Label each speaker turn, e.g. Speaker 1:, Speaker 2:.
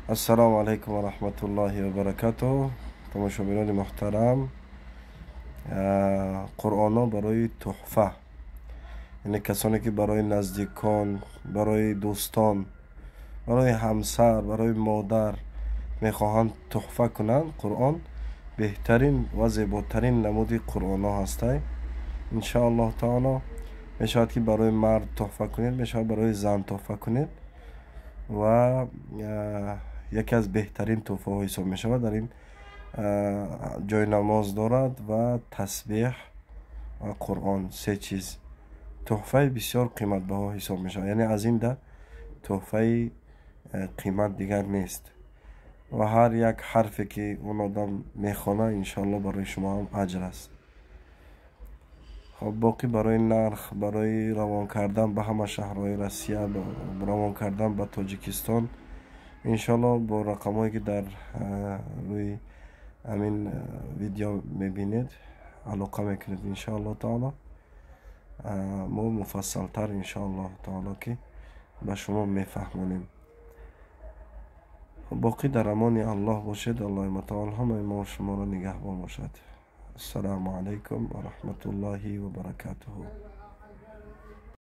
Speaker 1: السلام علیکم و رحمت الله و برکاته. تماشاگران محترم، قرآن ها برای تحفه، یعنی کسانی که برای نزدیکان، برای دوستان، برای همسر، برای مادر میخواهند تحفه کنند، قرآن بهترین و زیباترین نمود قرآن ها هسته. انشاءالله تعالی میشود که برای مرد تحفه کنید، میشود برای زن تحفه کنید و یکی از بهترین تحفه ها حساب می شود. در این جای نماز دارد و تسبیح و قرآن، سه چیز تحفه بسیار قیمت بها حساب می شود. یعنی از این ده تحفه قیمت دیگر نیست و هر یک حرفی که اون آدم میخوانه انشاءالله برای شما هم اجر است. خب باقی برای نرخ، برای روان کردن به همه شهرهای روسیه، روان کردن به تاجیکستان، انشالله با رقم هایی که در روی همین ویدیو میبینید علاقه میکنید، انشاءالله تعالی ما مفصل تر انشاءالله تعالی که به شما میفهمونیم. باقی در امان الله باشید. الله متعال همه ما شما را نگهبان باشد. السلام علیکم و رحمت الله و برکاته.